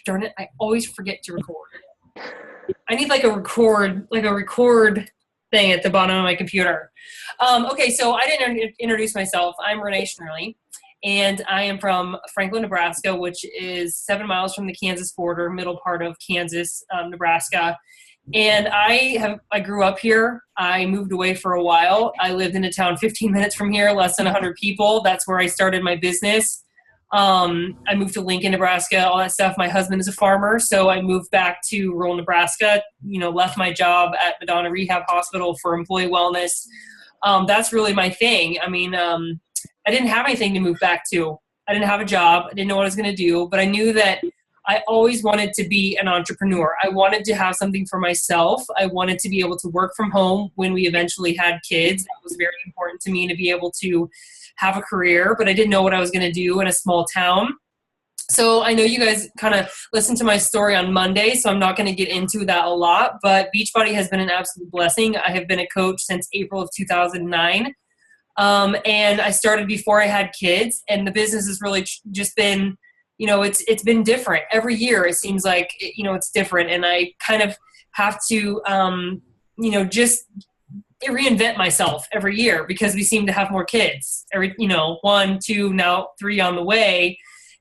darn it, I always forget to record. I need like a record thing at the bottom of my computer. Okay, so I didn't introduce myself. I'm Renee Schnerly, and I am from Franklin, Nebraska, which is 7 miles from the Kansas border, middle part of Kansas, Nebraska. And I grew up here. I moved away for a while. I lived in a town 15 minutes from here, less than 100 people. That's where I started my business. I moved to Lincoln, Nebraska, all that stuff. My husband is a farmer, so I moved back to rural Nebraska, left my job at Madonna Rehab Hospital for employee wellness. That's really my thing. I mean, I didn't have anything to move back to. I didn't have a job. I didn't know what I was going to do, but I knew that I always wanted to be an entrepreneur. I wanted to have something for myself. I wanted to be able to work from home when we eventually had kids. That was very important to me, to be able to have a career, but I didn't know what I was going to do in a small town. So I know you guys kind of listened to my story on Monday, so I'm not going to get into that a lot, but Beachbody has been an absolute blessing. I have been a coach since April of 2009. And I started before I had kids, and the business has really just been, it's been different every year. It seems like, it's different. And I kind of have to, just reinvent myself every year because we seem to have more kids every, 1, 2, now 3 on the way.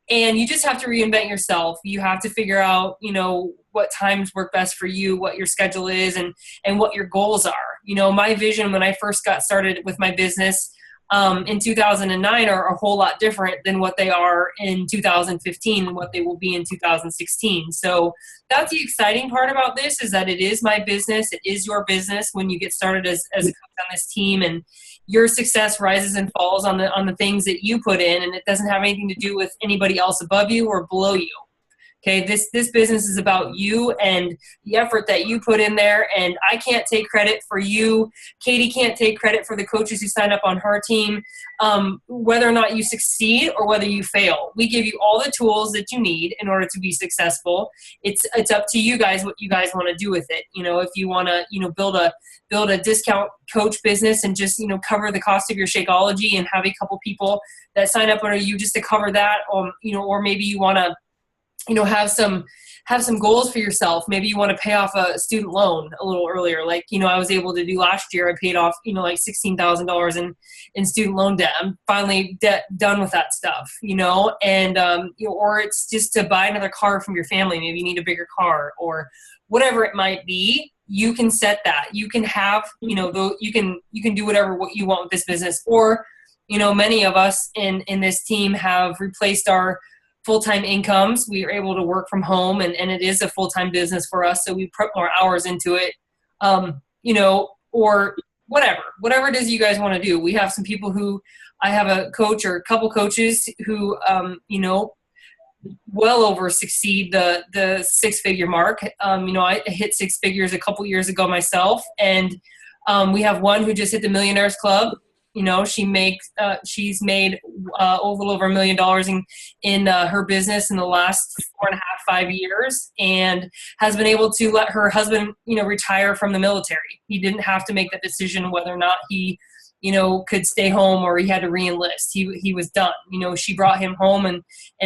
And you just have to reinvent yourself. You have to figure out, what times work best for you, what your schedule is, and what your goals are. My vision when I first got started with my business in 2009 are a whole lot different than what they are in 2015 and what they will be in 2016. So that's the exciting part about this, is that it is my business. It is your business when you get started as a coach on this team, and your success rises and falls on the things that you put in, and it doesn't have anything to do with anybody else above you or below you. Okay, this business is about you and the effort that you put in there, and I can't take credit for you. Katie can't take credit for the coaches who signed up on her team, whether or not you succeed or whether you fail. We give you all the tools that you need in order to be successful. It's up to you guys what you guys want to do with it. If you want to build a discount coach business and just cover the cost of your Shakeology and have a couple people that sign up under you just to cover that, or maybe you want to have some goals for yourself. Maybe you want to pay off a student loan a little earlier. Like, I was able to do last year. I paid off, like $16,000 in student loan debt. I'm finally done with that stuff, and, or it's just to buy another car from your family. Maybe you need a bigger car or whatever it might be. You can set that. You can have, you can do what you want with this business. Or, many of us in this team have replaced our full-time incomes. We are able to work from home, and it is a full-time business for us. So we put more hours into it, or whatever it is you guys want to do. We have some people I have a coach or a couple coaches who, well over succeed the 6-figure mark. I hit 6 figures a couple years ago myself. And we have one who just hit the Millionaires Club. She's made a little over $1 million in her business in the last 4.5, 5 years, and has been able to let her husband, retire from the military. He didn't have to make that decision whether or not he, could stay home or he had to re-enlist. He was done. She brought him home, and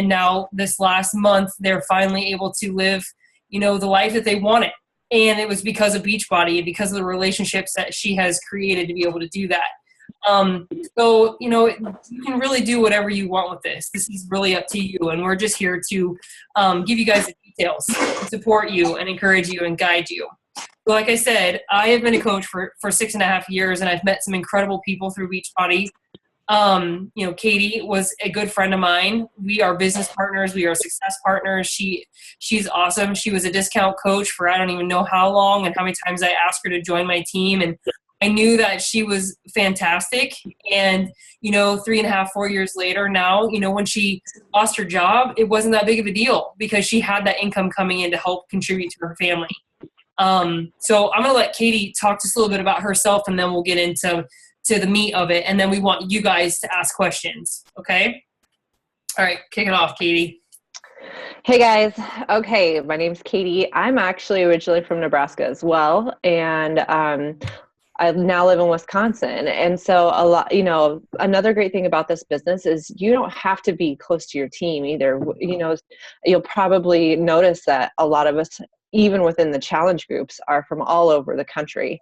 now this last month they're finally able to live, the life that they wanted. And it was because of Beachbody and because of the relationships that she has created to be able to do that. So, you can really do whatever you want with this. This is really up to you. And we're just here to give you guys the details, support you and encourage you and guide you. So like I said, I have been a coach for 6.5 years, and I've met some incredible people through Beachbody. Katie was a good friend of mine. We are business partners. We are success partners. She's awesome. She was a discount coach for I don't even know how long and how many times I asked her to join my team. And I knew that she was fantastic. And, 3.5, 4 years later now, when she lost her job, it wasn't that big of a deal because she had that income coming in to help contribute to her family. So I'm going to let Katie talk just a little bit about herself, and then we'll get into the meat of it. And then we want you guys to ask questions. Okay. All right. Kick it off, Katie. Hey guys. Okay. My name's Katie. I'm actually originally from Nebraska as well. And, I now live in Wisconsin. And so a lot, another great thing about this business is you don't have to be close to your team either. You'll probably notice that a lot of us, even within the challenge groups, are from all over the country,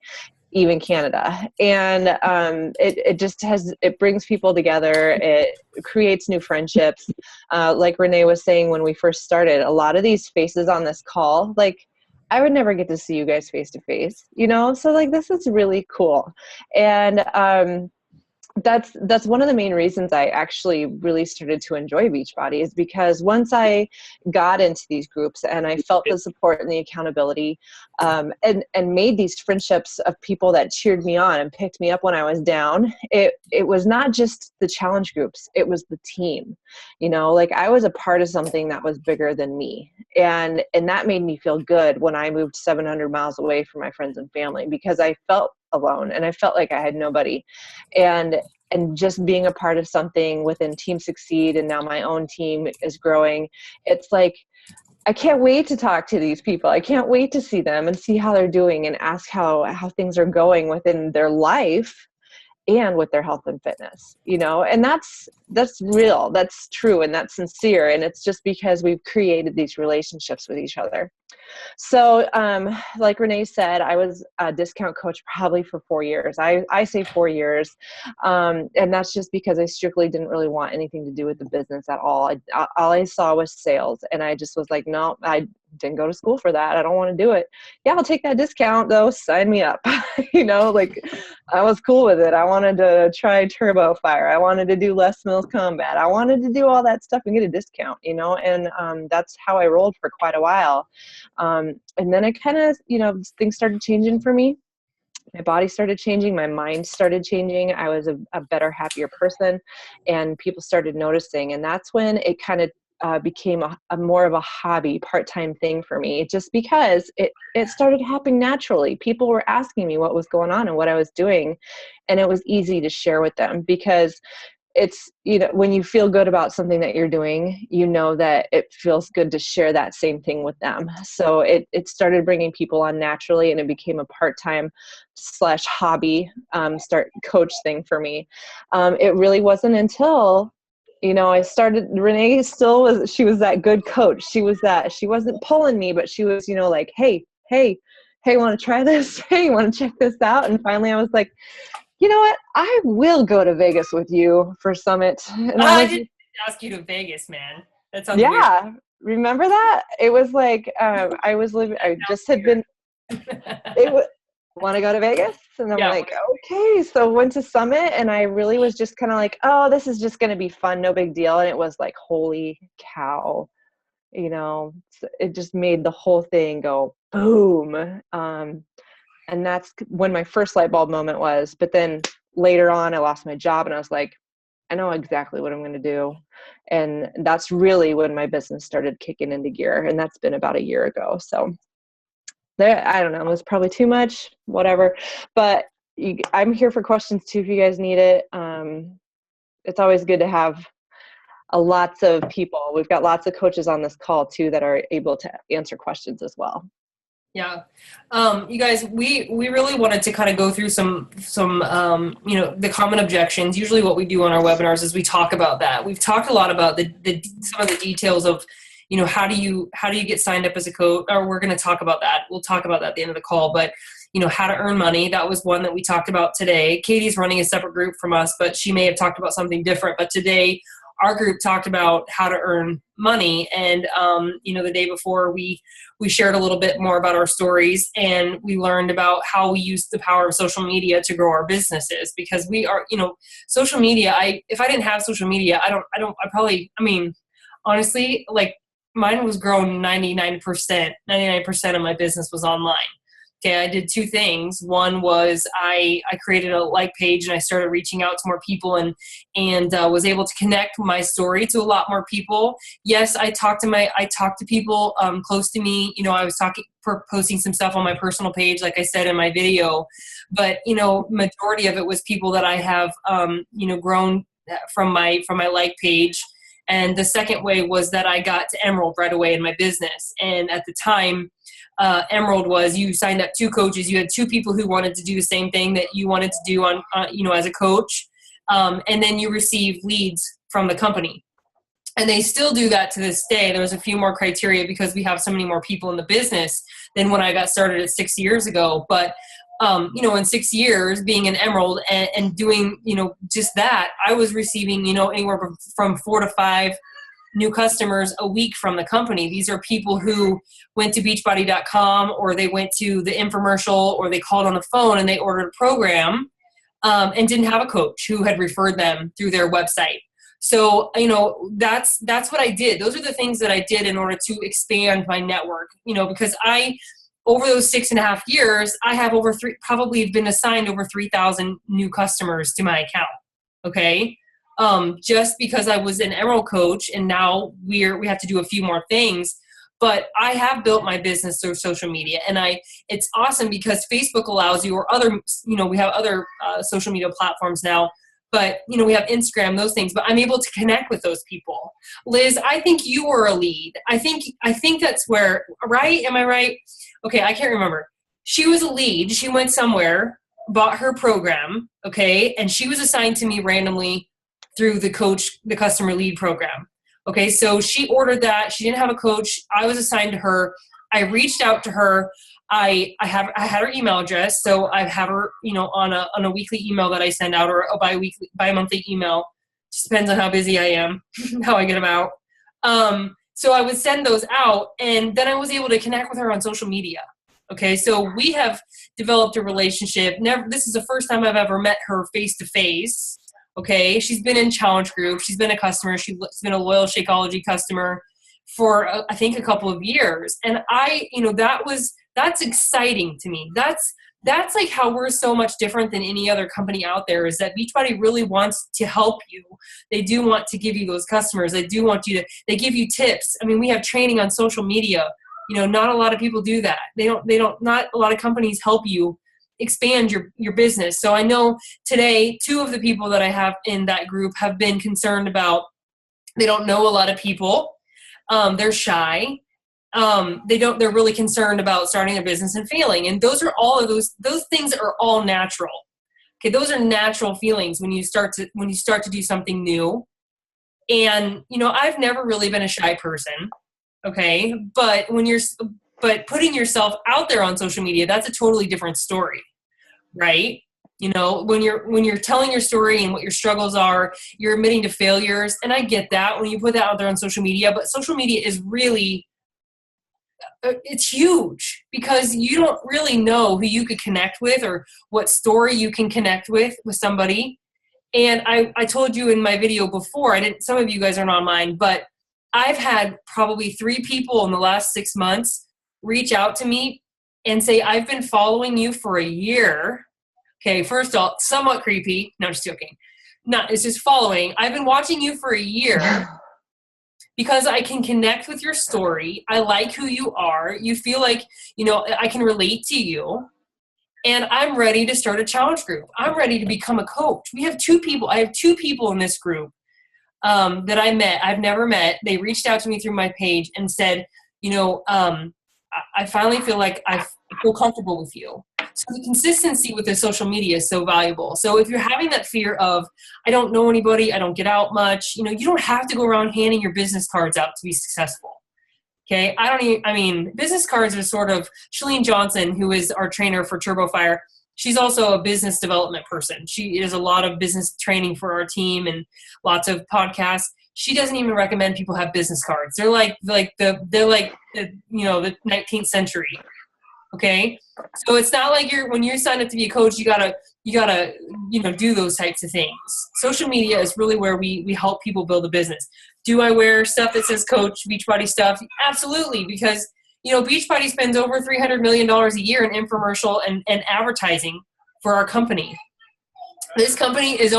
even Canada. And it brings people together. It creates new friendships. Like Renee was saying when we first started, a lot of these faces on this call, like I would never get to see you guys face to face, so like this is really cool. And that's one of the main reasons I actually really started to enjoy Beachbody, is because once I got into these groups and I felt the support and the accountability, and made these friendships of people that cheered me on and picked me up when I was down, it was not just the challenge groups, it was the team. Like I was a part of something that was bigger than me. And that made me feel good when I moved 700 miles away from my friends and family, because I felt alone and I felt like I had nobody. And just being a part of something within Team Succeed, and now my own team is growing. It's like, I can't wait to talk to these people. I can't wait to see them and see how they're doing and ask how things are going within their life and with their health and fitness, and that's real, that's true, and that's sincere. And it's just because we've created these relationships with each other. So like Renee said, I was a discount coach probably for 4 years. I say 4 years. And that's just because I strictly didn't really want anything to do with the business at all. All I saw was sales. And I just was like, no, I didn't go to school for that. I don't want to do it. Yeah, I'll take that discount though. Sign me up. Like I was cool with it. I wanted to try Turbo Fire. I wanted to do Les Mills Combat. I wanted to do all that stuff and get a discount, and that's how I rolled for quite a while. And then it kind of, things started changing for me. My body started changing. My mind started changing. I was a better, happier person, and people started noticing. And that's when it kind of became a more of a hobby, part-time thing for me, just because it started happening naturally. People were asking me what was going on and what I was doing. And it was easy to share with them, because it's, when you feel good about something that you're doing, that it feels good to share that same thing with them. So it started bringing people on naturally, and it became a part-time / hobby, start coach thing for me. It really wasn't until, I started, Renee she was that good coach. She wasn't pulling me, but she was, like, hey, want to try this? Hey, want to check this out? And finally I was like, you know what? I will go to Vegas with you for Summit. And I didn't ask you to Vegas, man. That sounds weird. Remember that? It was like, I just had been, want to go to Vegas? And I'm like, okay. So went to Summit, and I really was just kind of like, oh, this is just going to be fun. No big deal. And it was like, holy cow. It just made the whole thing go boom. And that's when my first light bulb moment was. But then later on, I lost my job, and I was like, I know exactly what I'm going to do. And that's really when my business started kicking into gear. And that's been about a year ago. So I don't know, it was probably too much, whatever. But I'm here for questions too, if you guys need it. It's always good to have lots of people. We've got lots of coaches on this call too that are able to answer questions as well. Yeah. You guys, we really wanted to kind of go through some the common objections. Usually what we do on our webinars is we talk about that. We've talked a lot about some of the details of, how do you get signed up as a coach, or we're going to talk about that. We'll talk about that at the end of the call, but how to earn money. That was one that we talked about today. Katie's running a separate group from us, but she may have talked about something different. But today our group talked about how to earn money. And, the day before we shared a little bit more about our stories, and we learned about how we use the power of social media to grow our businesses, because we are, social media. If I didn't have social media, honestly, like mine was grown 99% of my business was online. Okay, I did two things. One was I created a like page, and I started reaching out to more people, and was able to connect my story to a lot more people. Yes, I talked to people close to me. I was posting some stuff on my personal page, like I said in my video, but majority of it was people that I have grown from my like page. And the second way was that I got to Emerald right away in my business. And at the time, Emerald was you signed up 2 coaches. You had 2 people who wanted to do the same thing that you wanted to do on as a coach. And then you receive leads from the company. And they still do that to this day. There was a few more criteria because we have so many more people in the business than when I got started at 6 years ago. But, in 6 years being an Emerald and doing, just that, I was receiving, anywhere from 4 to 5 new customers a week from the company. These are people who went to beachbody.com, or they went to the infomercial, or they called on the phone and they ordered a program and didn't have a coach who had referred them through their website. So, that's what I did. Those are the things that I did in order to expand my network, because over those 6.5 years, I have probably been assigned over 3,000 new customers to my account. Okay. Just because I was an Emerald coach, and now we have to do a few more things, but I have built my business through social media, and it's awesome because Facebook allows you, or other, we have other social media platforms now, but we have Instagram, those things, but I'm able to connect with those people. Liz, I think you were a lead. I think that's where, right? Am I right? Okay. I can't remember. She was a lead. She went somewhere, bought her program. Okay. And she was assigned to me randomly through the customer lead program. Okay. So she ordered that. She didn't have a coach. I was assigned to her. I reached out to her. I had her email address. So I have her, on a weekly email that I send out, or a bi-monthly email. Just depends on how busy I am, how I get them out. So I would send those out, and then I was able to connect with her on social media. Okay. So we have developed a relationship. This is the first time I've ever met her face to face. Okay. She's been in challenge group. She's been a customer. She's been a loyal Shakeology customer for I think a couple of years. And that's exciting to me. That's like how we're so much different than any other company out there, is that Beachbody really wants to help you. They do want to give you those customers. They do want they give you tips. I mean, we have training on social media. Not a lot of people do that. Not a lot of companies help you expand your business. So I know today, 2 of the people that I have in that group have been concerned about, they don't know a lot of people. They're shy. They're really concerned about starting a business and failing. And those things are all natural. Okay. Those are natural feelings when you start to do something new. And, I've never really been a shy person. Okay. But putting yourself out there on social media, that's a totally different story, right? When you're telling your story and what your struggles are, you're admitting to failures. And I get that when you put that out there on social media, but social media is really, it's huge, because you don't really know who you could connect with or what story you can connect with somebody. And I told you in my video before, some of you guys aren't on mine, but I've had probably 3 people in the last 6 months reach out to me and say, I've been following you for a year. Okay. First of all, somewhat creepy. No, just joking. No, it's just following. I've been watching you for a year because I can connect with your story. I like who you are. You feel like, I can relate to you, and I'm ready to start a challenge group. I'm ready to become a coach. I have 2 people in this group that I met. I've never met. They reached out to me through my page and said, I finally feel like I feel comfortable with you. So the consistency with the social media is so valuable. So if you're having that fear of, I don't know anybody, I don't get out much, you don't have to go around handing your business cards out to be successful. Okay. Business cards are sort of, Shalene Johnson, who is our trainer for TurboFire, she's also a business development person. She does a lot of business training for our team and lots of podcasts. She doesn't even recommend people have business cards. They're like the 19th century. Okay. So it's not like when you're signed up to be a coach, you gotta, do those types of things. Social media is really where we help people build a business. Do I wear stuff that says coach, Beachbody stuff? Absolutely. Because, Beachbody spends over $300 million a year in infomercial and advertising for our company. This company is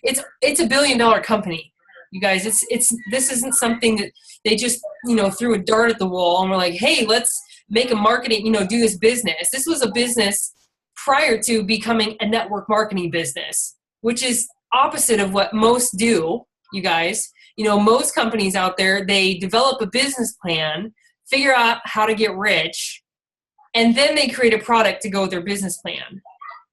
it's $1 billion company. You guys, this isn't something that they just, threw a dart at the wall and we're like, hey, let's make a marketing, do this business. This was a business prior to becoming a network marketing business, which is opposite of what most do, you guys. Most companies out there, they develop a business plan, figure out how to get rich, And then they create a product to go with their business plan.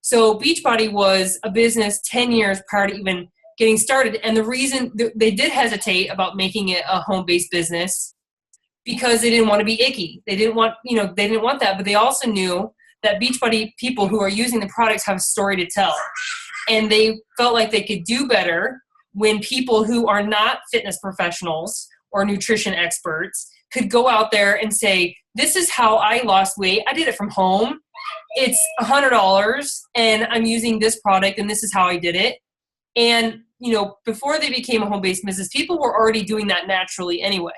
So Beachbody was a business 10 years prior to even getting started. And the reason they did hesitate about making it a home-based business, because they didn't want to be icky. They didn't want that, but they also knew that Beachbody people who are using the products have a story to tell. And they felt like they could do better when people who are not fitness professionals or nutrition experts could go out there and say, this is how I lost weight. I did it from home. It's $100 and I'm using this product and this is how I did it. And, before they became a home-based business, people were already doing that naturally anyway.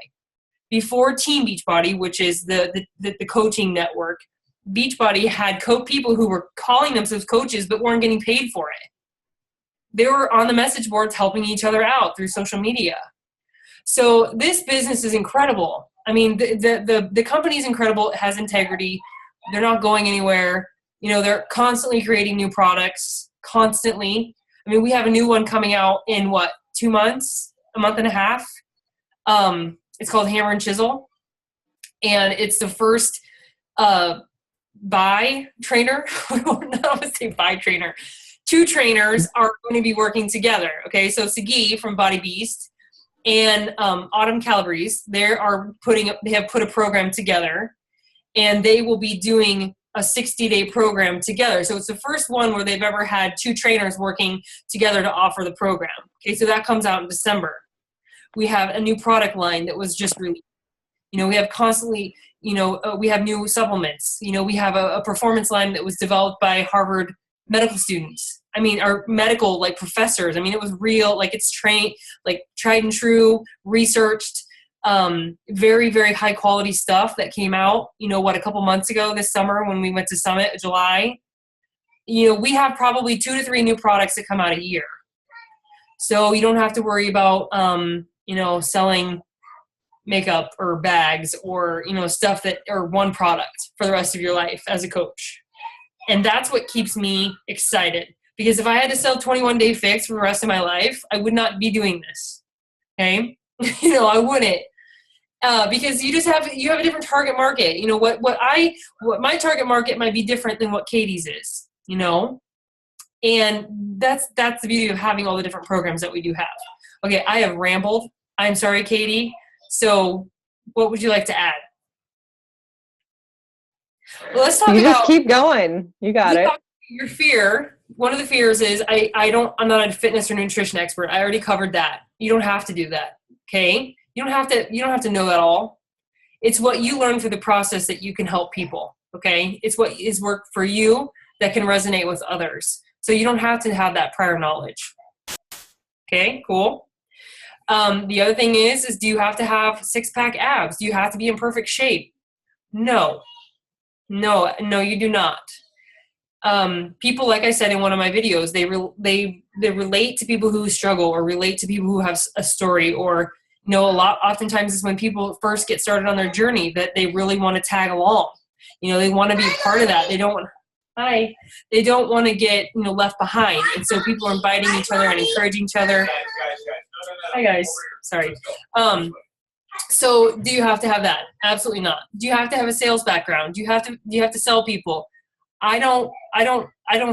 Before Team Beachbody, which is the coaching network, Beachbody had people who were calling themselves coaches but weren't getting paid for it. They were on the message boards helping each other out through social media. So this business is incredible. I mean, the company is incredible. It has integrity. They're not going anywhere. They're constantly creating new products, constantly. I mean, we have a new one coming out in 2 months, a month and a half. It's called Hammer and Chisel. And it's the first bi trainer. I don't want to say bi trainer. 2 trainers are going to be working together. Okay, so Sagi from Body Beast and Autumn Calabrese, they have put a program together, and they will be doing a 60-day program together. So it's the first one where they've ever had 2 trainers working together to offer the program. Okay, so that comes out in December. We have a new product line that was just released. We have constantly, we have new supplements. We have a performance line that was developed by Harvard medical students. I mean, our medical professors. I mean, it was real, it's trained, tried and true, researched, very, very high quality stuff that came out, a couple months ago this summer when we went to Summit in July. We have probably 2 to 3 new products that come out a year. So you don't have to worry about, selling makeup or bags or, stuff or one product for the rest of your life as a coach. And that's what keeps me excited, because if I had to sell 21-day fix for the rest of my life, I would not be doing this. Okay. I wouldn't, because you have a different target market. What my target market might be different than what Katie's is, and that's the beauty of having all the different programs that we do have. Okay. I have rambled. I'm sorry, Katie. So what would you like to add? Well, let's talk about. You just keep going. You got it. Your fear. One of the fears is I'm not a fitness or nutrition expert. I already covered that. You don't have to do that. Okay. You don't have to know that all. It's what you learn through the process that you can help people. Okay. It's what is work for you that can resonate with others. So you don't have to have that prior knowledge. Okay, cool. The other thing is do you have to have 6-pack abs? Do you have to be in perfect shape? No, you do not. People, like I said in one of my videos, they relate to people who struggle or relate to people who have a story, or, oftentimes is when people first get started on their journey that they really want to tag along. They want to be a part of that. They don't want to get, left behind. And so people are inviting each other and encouraging each other. Hi guys. Sorry. So do you have to have that? Absolutely not. Do you have to have a sales background? Do you have to sell people? I don't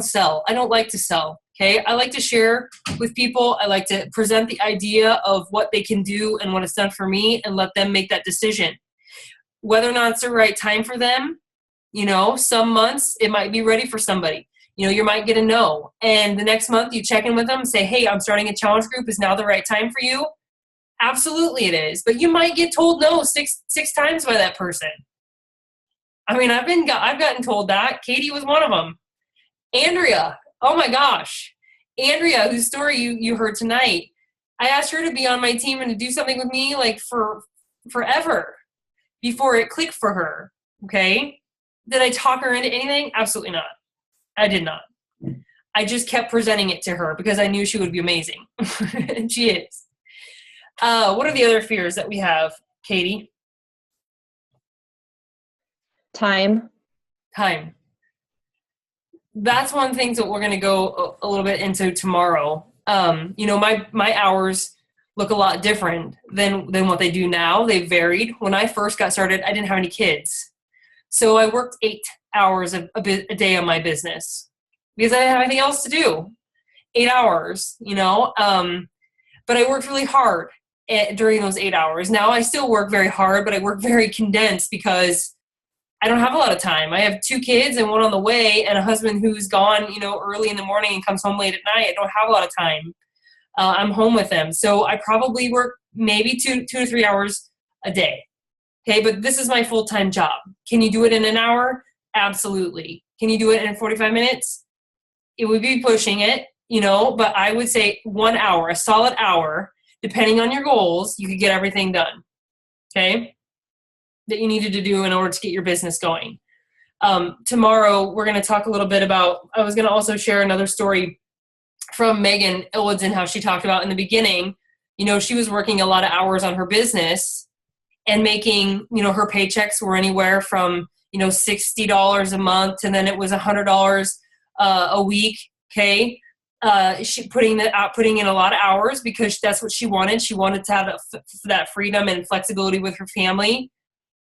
sell. I don't like to sell. Okay. I like to share with people. I like to present the idea of what they can do and what it's done for me and let them make that decision. Whether or not it's the right time for them, some months it might be ready for somebody. You might get a no. And the next month you check in with them and say, hey, I'm starting a challenge group. Is now the right time for you? Absolutely it is. But you might get told no six times by that person. I mean, I've gotten told that. Katie was one of them. Andrea, oh my gosh. Andrea, whose story you heard tonight. I asked her to be on my team and to do something with me for forever before it clicked for her. Okay. Did I talk her into anything? Absolutely not. I did not. I just kept presenting it to her because I knew she would be amazing. And she is. What are the other fears that we have, Katie? Time. That's one thing that we're going to go a little bit into tomorrow. My hours look a lot different than what they do now. They varied. When I first got started, I didn't have any kids. So I worked 8 hours a day on my business because I didn't have anything else to do. 8 hours, but I worked really hard during those 8 hours. Now I still work very hard, but I work very condensed because I don't have a lot of time. I have 2 kids and one on the way, and a husband who's gone, early in the morning and comes home late at night. I don't have a lot of time. I'm home with them. So I probably work maybe 2 to 3 hours a day. Okay. But this is my full-time job. Can you do it in an hour? Absolutely. Can you do it in 45 minutes? It would be pushing it, but I would say 1 hour, a solid hour, depending on your goals, you could get everything done. Okay. That you needed to do in order to get your business going. Tomorrow, we're going to talk a little bit about, I was going to also share another story from Megan Illwoodson, how she talked about in the beginning, she was working a lot of hours on her business and making, her paychecks were anywhere from, $60 a month, and then it was $100 a week. Okay. She putting in a lot of hours because that's what she wanted. She wanted to have that freedom and flexibility with her family.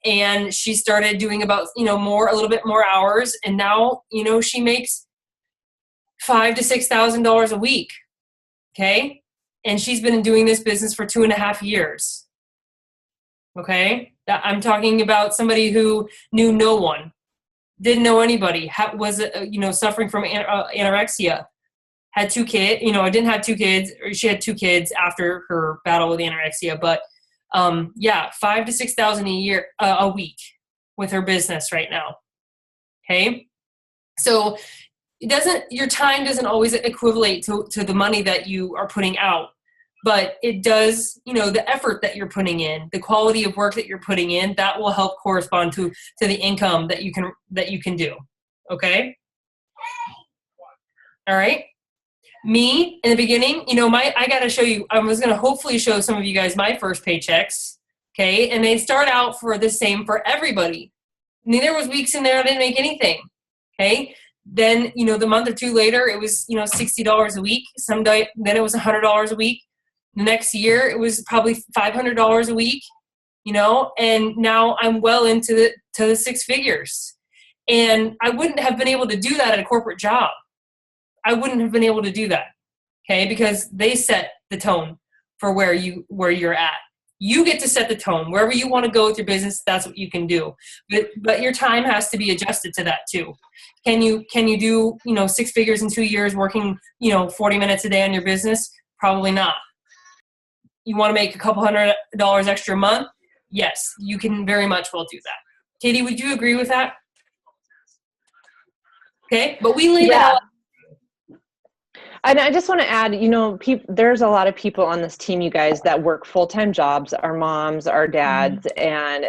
And she started doing about, a little bit more hours. And now, she makes $5,000 to $6,000 a week. Okay. And she's been doing this business for 2.5 years. Okay. I'm talking about somebody who knew no one, didn't know anybody, was, suffering from anorexia, had 2 kids, I didn't have 2 kids, or she had 2 kids after her battle with anorexia, but $5,000 to $6,000 a week with her business right now. Okay. So your time doesn't always equivalent to the money that you are putting out, but it does, the effort that you're putting in, the quality of work that you're putting in, that will help correspond to the income that you can do. Okay. All right. Me in the beginning, I got to show you, I was going to hopefully show some of you guys my first paychecks. Okay. And they start out for the same for everybody. I mean, there was weeks in there I didn't make anything. Okay. Then, the month or 2 later, it was, $60 a week. Then it was $100 a week. The next year, it was probably $500 a week, and now I'm well into the 6 figures. And I wouldn't have been able to do that at a corporate job. I wouldn't have been able to do that. Okay. Because they set the tone for where you're at. You get to set the tone. Wherever you want to go with your business, that's what you can do. But your time has to be adjusted to that too. Can you do, 6 figures in 2 years working, 40 minutes a day on your business? Probably not. You want to make a couple $100 extra a month? Yes, you can very much well do that. Katie, would you agree with that? Okay, but we leave it out. And I just want to add, there's a lot of people on this team, you guys, that work full-time jobs, our moms, our dads, and,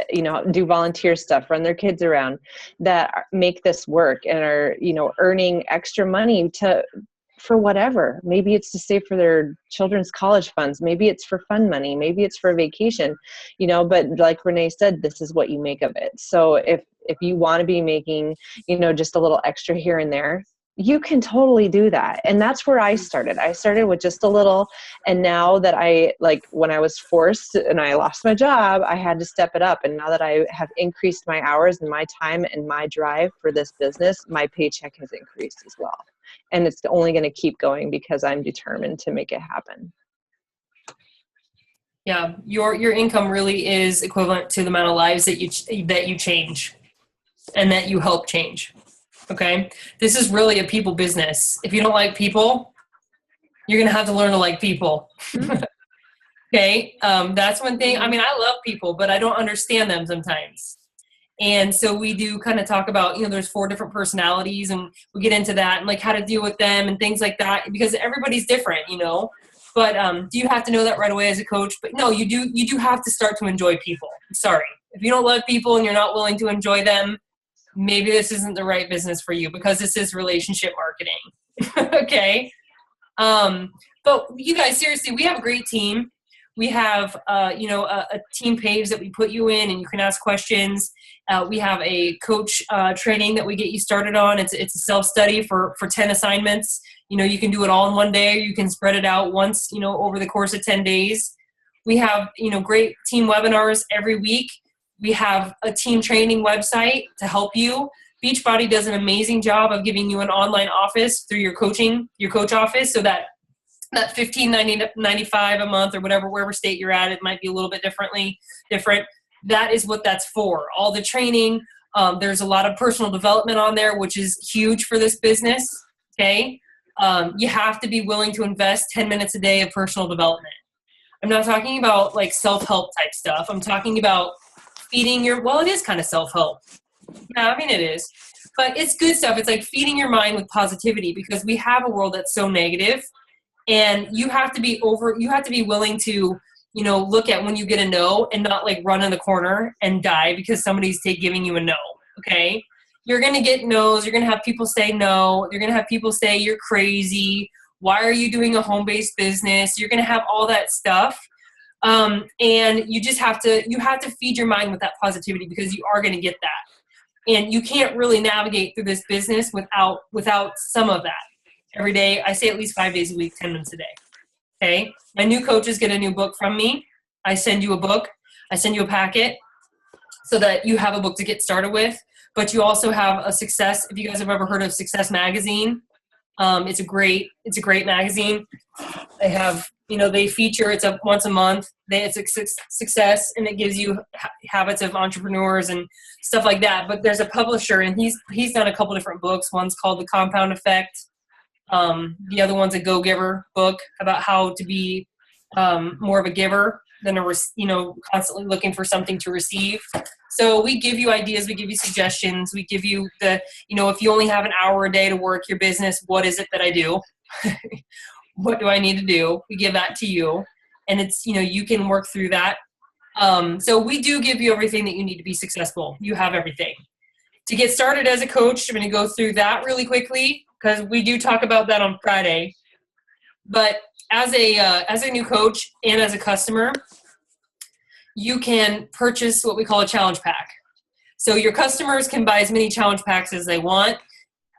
do volunteer stuff, run their kids around, that make this work and are, earning extra money for whatever. Maybe it's to save for their children's college funds. Maybe it's for fun money. Maybe it's for vacation, but like Renee said, this is what you make of it. So if you want to be making, just a little extra here and there, you can totally do that. And that's where I started. I started with just a little. And now that when I was forced and I lost my job, I had to step it up. And now that I have increased my hours and my time and my drive for this business, my paycheck has increased as well. And it's only going to keep going because I'm determined to make it happen. Yeah. Your income really is equivalent to the amount of lives that you change and that you help change. Okay. This is really a people business. If you don't like people, you're going to have to learn to like people. Okay. That's one thing. I mean, I love people, but I don't understand them sometimes. And so we do kind of talk about, there's 4 different personalities, and we get into that and like how to deal with them and things like that, because everybody's different, but do you have to know that right away as a coach? But no, you do have to start to enjoy people. Sorry. If you don't love people and you're not willing to enjoy them, maybe this isn't the right business for you, because this is relationship marketing. Okay. But you guys, seriously, we have a great team. We have, a team page that we put you in and you can ask questions. We have a coach training that we get you started on. It's a self-study for 10 assignments. You can do it all in one day, or you can spread it out once, over the course of 10 days. We have, great team webinars every week. We have a team training website to help you. Beachbody does an amazing job of giving you an online office through your coach office, so that $15.95 a month or wherever state you're at, it might be a little bit different. That is what that's for. All the training. There's a lot of personal development on there, which is huge for this business. Okay. You have to be willing to invest 10 minutes a day of personal development. I'm not talking about like self-help type stuff. I'm talking about feeding well, it is kind of self-help. Yeah, I mean, it is, but it's good stuff. It's like feeding your mind with positivity, because we have a world that's so negative, and you have to be willing to, look at when you get a no and not like run in the corner and die because somebody's giving you a no. Okay. You're going to get no's. You're going to have people say no. You're going to have people say you're crazy. Why are you doing a home-based business? You're going to have all that stuff. And you just have to feed your mind with that positivity, because you are going to get that. And you can't really navigate through this business without some of that. Every day, I say at least 5 days a week, 10 minutes a day. Okay. My new coaches get a new book from me. I send you a book. I send you a packet so that you have a book to get started with. But you also have a Success. If you guys have ever heard of Success Magazine, it's a great magazine. They have, they feature, it's once a month. It's a Success, and it gives you habits of entrepreneurs and stuff like that. But there's a publisher, and he's done a couple different books. One's called The Compound Effect. The other one's a Go Giver book about how to be more of a giver than constantly looking for something to receive. So we give you ideas, we give you suggestions, we give you if you only have an hour a day to work your business, what is it that I do? What do I need to do? We give that to you, and it's, you can work through that. So we do give you everything that you need to be successful. You have everything. To get started as a coach, I'm going to go through that really quickly, because we do talk about that on Friday. But as a new coach and as a customer, you can purchase what we call a challenge pack. So your customers can buy as many challenge packs as they want.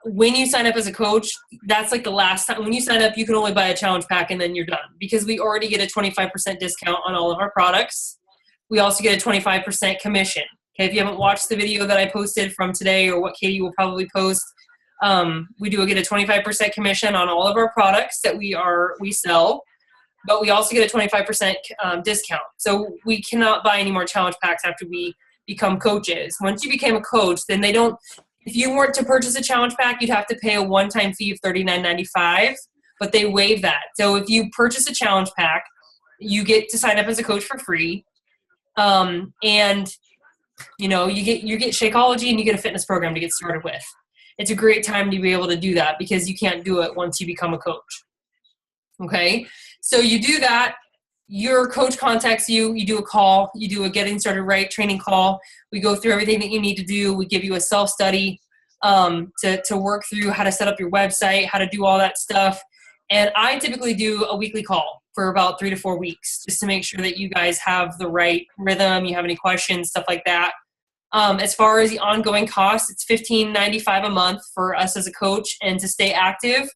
When you sign up as a coach, that's like the last time. When you sign up, you can only buy a challenge pack and then you're done, because we already get a 25% discount on all of our products. We also get a 25% commission. Okay, if you haven't watched the video that I posted from today, or what Katie will probably post, we do get a 25% commission on all of our products that we sell, but we also get a 25% discount. So we cannot buy any more challenge packs after we become coaches. Once you became a coach, then if you weren't to purchase a challenge pack, you'd have to pay a one-time fee of $39.95, but they waive that. So if you purchase a challenge pack, you get to sign up as a coach for free. And you get Shakeology, and you get a fitness program to get started with. It's a great time to be able to do that, because you can't do it once you become a coach. Okay. So you do that. Your coach contacts you. You do a call. You do a getting started right training call. We go through everything that you need to do. We give you a self-study to work through how to set up your website, how to do all that stuff. And I typically do a weekly call for about 3 to 4 weeks, just to make sure that you guys have the right rhythm. You have any questions, stuff like that. As far as the ongoing costs, it's $15.95 a month for us as a coach, and to stay active.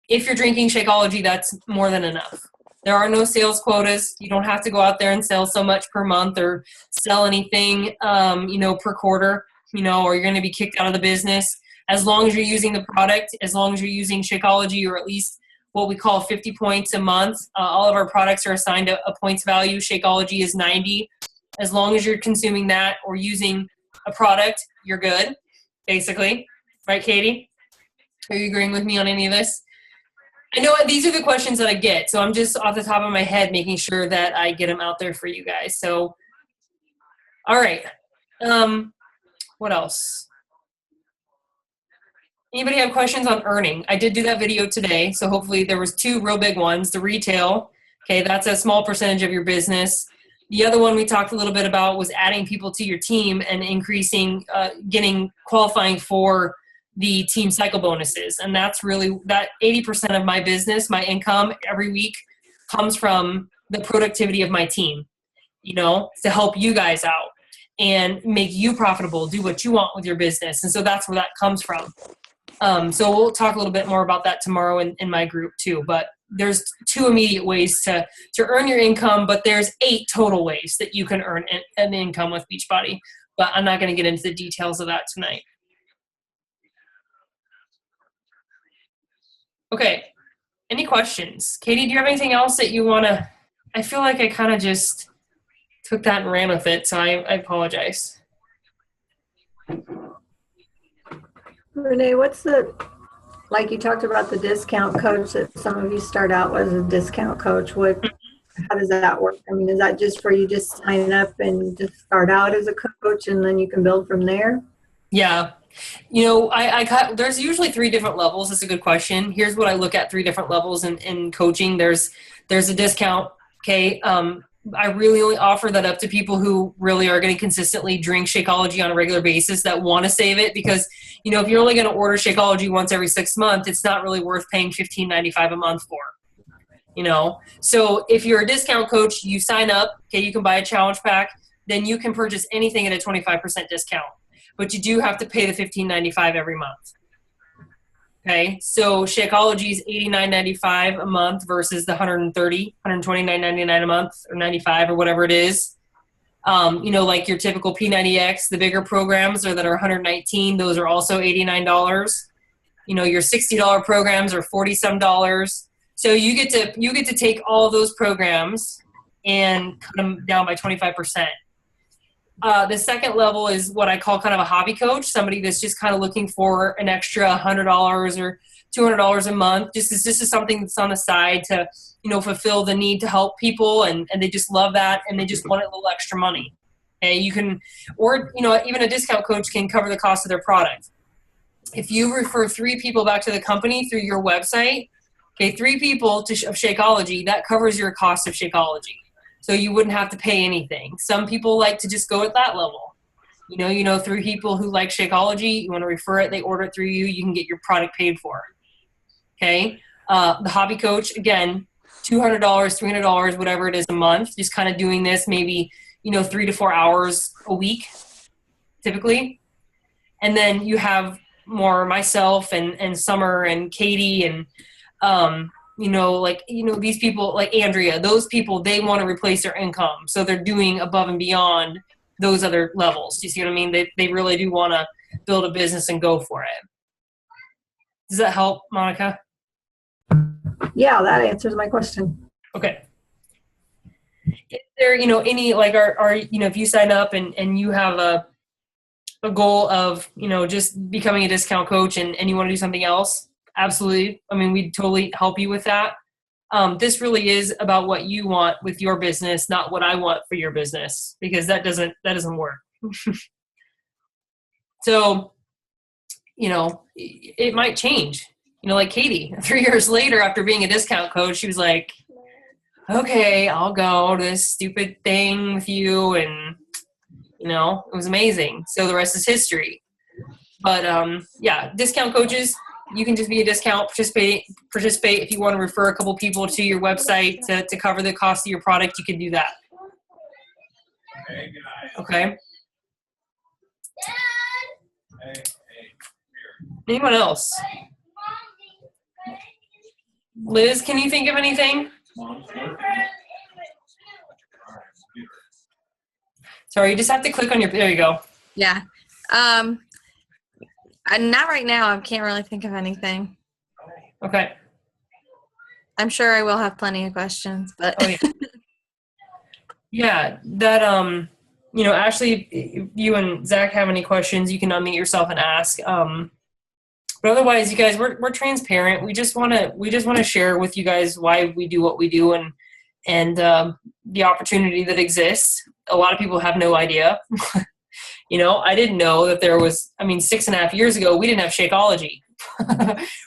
If you're drinking Shakeology, that's more than enough. There are no sales quotas. You don't have to go out there and sell so much per month, or sell anything, per quarter, or you're going to be kicked out of the business. As long as you're using the product, as long as you're using Shakeology, or at least what we call 50 points a month. All of our products are assigned a points value. Shakeology is 90. As long as you're consuming that or using a product, you're good, basically. Right, Katie? Are you agreeing with me on any of this? I know these are the questions that I get, so I'm just off the top of my head making sure that I get them out there for you guys. So, all right. What else? Anybody have questions on earning? I did do that video today, so hopefully there was 2 real big ones. The retail, okay, that's a small percentage of your business. The other one we talked a little bit about was adding people to your team and increasing, qualifying for the team cycle bonuses. And that's really, that 80% of my business, my income every week, comes from the productivity of my team, to help you guys out and make you profitable, do what you want with your business. And so that's where that comes from. So we'll talk a little bit more about that tomorrow in my group too. But there's 2 immediate ways to earn your income, but there's 8 total ways that you can earn an income with Beachbody. But I'm not going to get into the details of that tonight. Okay. Any questions? Katie, do you have anything else that you want to? I feel like I kind of just took that and ran with it, so I apologize. Renee, like you talked about the discount coach that some of you start out as a discount coach. How does that work? I mean, is that just where you just sign up and just start out as a coach and then you can build from there? Yeah. There's usually 3 different levels. That's a good question. Here's what I look at: 3 different levels in coaching. There's a discount. Okay. I really only offer that up to people who really are going to consistently drink Shakeology on a regular basis, that want to save it, because, if you're only going to order Shakeology once every 6 months, it's not really worth paying $15.95 a month for. So if you're a discount coach, you sign up, okay, you can buy a challenge pack, then you can purchase anything at a 25% discount, but you do have to pay the $15.95 every month. Okay, so Shakeology is $89.95 a month versus the $129.99 a month, or 95 or whatever it is. Like your typical P90X, the bigger programs that are $119, those are also $89. Your $60 programs are $40-some. So you get to take all of those programs and cut them down by 25%. The second level is what I call kind of a hobby coach, somebody that's just kind of looking for an extra $100 or $200 a month. This is something that's on the side to, fulfill the need to help people, and they just love that, and they just want a little extra money. Okay, even a discount coach can cover the cost of their product. If you refer 3 people back to the company through your website, okay, 3 people of Shakeology, that covers your cost of Shakeology. So you wouldn't have to pay anything. Some people like to just go at that level. 3 people who like Shakeology, you want to refer it, they order it through you, you can get your product paid for. Okay. The hobby coach, again, $200, $300, whatever it is a month, just kind of doing this maybe, 3 to 4 hours a week, typically. And then you have more myself and Summer and Katie and, these people like Andrea, those people, they want to replace their income. So they're doing above and beyond those other levels. You see what I mean? They really do want to build a business and go for it. Does that help, Monica? Yeah, that answers my question. Okay. Is there, any, like, if you sign up and you have a goal of, just becoming a discount coach and you want to do something else, absolutely. I mean, we'd totally help you with that. This really is about what you want with your business, not what I want for your business, because that doesn't work. So, it might change. Like Katie, 3 years later, after being a discount coach, she was like, okay, I'll go to this stupid thing with you. And, it was amazing. So the rest is history. But discount coaches, you can just be a discount, participate. If you want to refer a couple people to your website to cover the cost of your product, you can do that. Okay. Anyone else? Liz, can you think of anything? Sorry, you just have to click on there you go. Yeah. Not right now. I can't really think of anything. Okay. I'm sure I will have plenty of questions, but oh, yeah. Yeah, that Ashley, if you and Zach have any questions, you can unmute yourself and ask. But otherwise, you guys, we're transparent. We just want to share with you guys why we do what we do and the opportunity that exists. A lot of people have no idea. I didn't know that there was. 6.5 years ago, we didn't have Shakeology.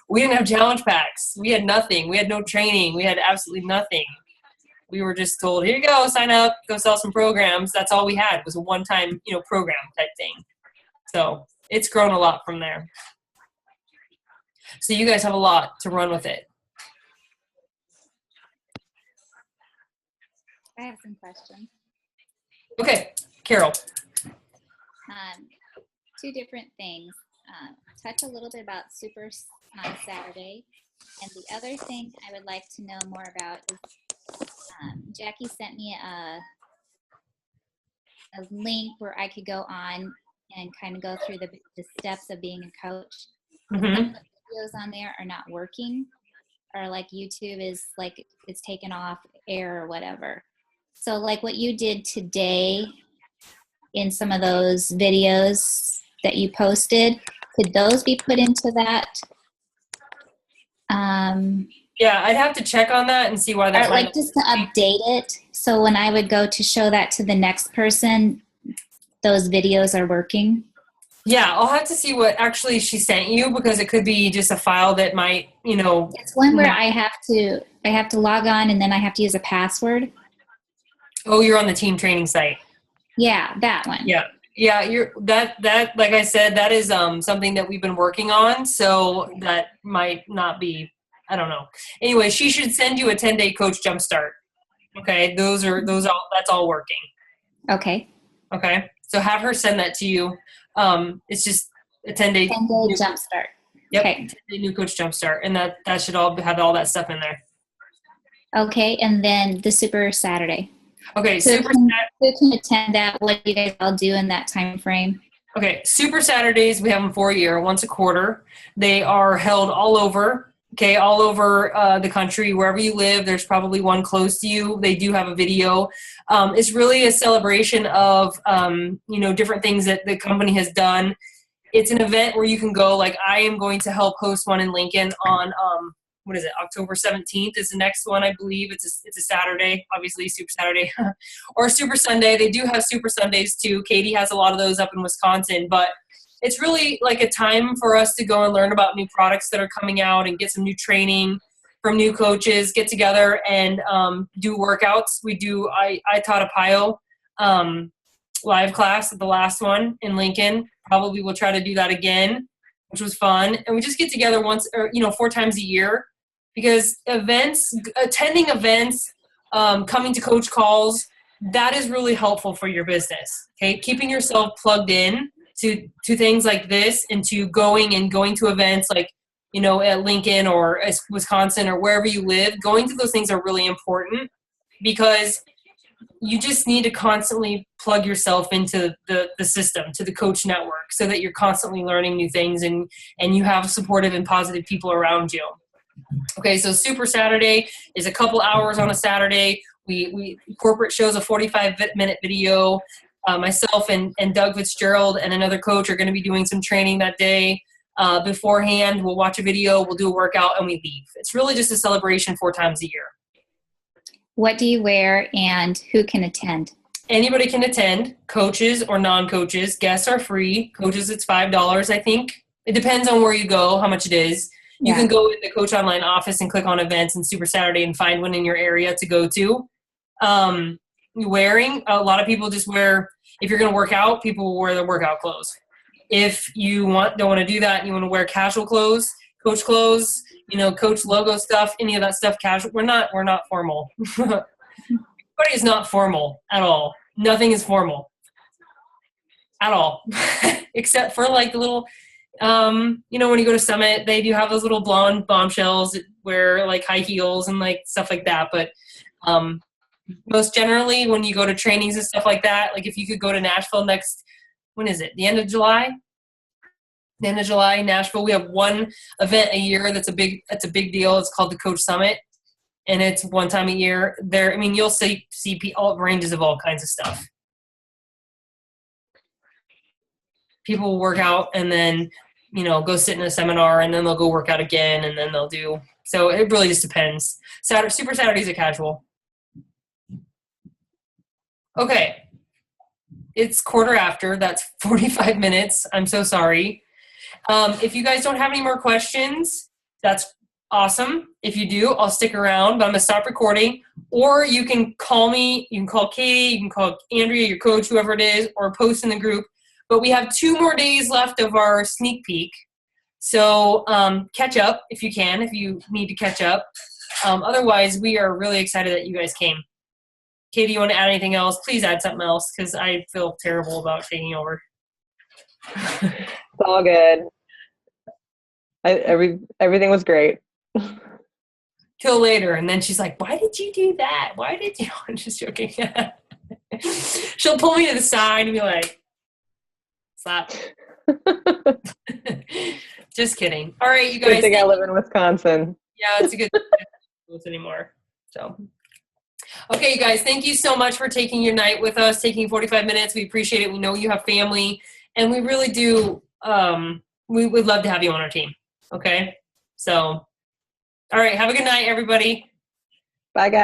We didn't have challenge packs. We had nothing. We had no training. We had absolutely nothing. We were just told, here you go, sign up, go sell some programs. That's all we had, was a one-time, program type thing. So it's grown a lot from there. So you guys have a lot to run with it. I have some questions. Okay, Carol. 2 different things. Touch a little bit about on Saturday. And the other thing I would like to know more about is Jackie sent me a link where I could go on and kind of go through the steps of being a coach. Some of the videos on there are not working, or like YouTube is like it's taken off air or whatever. So like what you did today in some of those videos that you posted, could those be put into that? Yeah, I'd have to check on that and see why that. Or like just to update it, so when I would go to show that to the next person, those videos are working. Yeah, I'll have to see what actually she sent you, because it could be just a file that might, It's one where I have to log on and then I have to use a password. Oh, you're on the team training site. Yeah, that one. Yeah, you're that like I said, that is something that we've been working on, so that might not be, I don't know. Anyway, she should send you a 10-day coach jumpstart. Okay, that's all working. Okay. Okay, so have her send that to you. It's just a 10-day jumpstart. Yep, Okay. 10-day new coach jumpstart, and that should all have all that stuff in there. Okay, and then the Super Saturday. Okay, who can attend that? What do you guys all do in that time frame? Okay, Super Saturdays, we have them for a year, once a quarter. They are held all over the country. Wherever you live, there's probably one close to you. They do have a video. It's really a celebration of, different things that the company has done. It's an event where you can go, like I am going to help host one in Lincoln on, October 17th is the next one, I believe. It's a Saturday, obviously Super Saturday, or Super Sunday. They do have Super Sundays too. Katie has a lot of those up in Wisconsin, but it's really like a time for us to go and learn about new products that are coming out and get some new training from new coaches, get together and do workouts. I taught a PIO live class at the last one in Lincoln. Probably we'll try to do that again, which was fun. And we just get together 4 times a year, because attending events, coming to coach calls, that is really helpful for your business. Okay, keeping yourself plugged in to things like this, and to going to events like, at Lincoln or Wisconsin or wherever you live. Going to those things are really important, because you just need to constantly plug yourself into the system, to the coach network, so that you're constantly learning new things and you have supportive and positive people around you. Okay, so Super Saturday is a couple hours on a Saturday. We corporate shows a 45-minute video. Myself and Doug Fitzgerald and another coach are going to be doing some training that day. Beforehand, we'll watch a video, we'll do a workout, and we leave. It's really just a celebration 4 times a year. What do you wear, and who can attend? Anybody can attend, coaches or non-coaches. Guests are free. Coaches, it's $5, I think. It depends on where you go, how much it is. You can go in the Coach Online office and click on events and Super Saturday and find one in your area to go to. Wearing, a lot of people just wear, if you're going to work out, people will wear their workout clothes. If you don't want to do that and you want to wear casual clothes, coach clothes, coach logo stuff, any of that stuff, casual. We're not formal. Everybody is not formal at all. Nothing is formal at all, except for like the little, when you go to Summit, they do have those little blonde bombshells that wear like high heels and like stuff like that. But most generally, when you go to trainings and stuff like that, like if you could go to Nashville when is it? The end of July? The end of July, Nashville. We have one event a year that's a big deal. It's called the Coach Summit, and it's one time a year. You'll see all ranges of all kinds of stuff. People will work out and then, go sit in a seminar, and then they'll go work out again, and then they'll do. So it really just depends. Super Saturdays are casual. Okay. It's 1:15. That's 45 minutes. I'm so sorry. If you guys don't have any more questions, that's awesome. If you do, I'll stick around, but I'm going to stop recording. Or you can call me. You can call Katie. You can call Andrea, your coach, whoever it is, or post in the group. But we have 2 more days left of our sneak peek. So catch up if you can, if you need to catch up. Otherwise, we are really excited that you guys came. Katie, you want to add anything else? Please add something else, because I feel terrible about taking over. It's all good. Everything was great. Till later. And then she's like, why did you do that? Why did you? I'm just joking. She'll pull me to the side and be like, stop. Just kidding. All right, you guys. Good thing I live in Wisconsin. Yeah, it's a good thing anymore. So, okay, you guys, thank you so much for taking your night with us, taking 45 minutes. We appreciate it. We know you have family, and we really do. We would love to have you on our team. Okay, so, all right, have a good night, everybody. Bye, guys.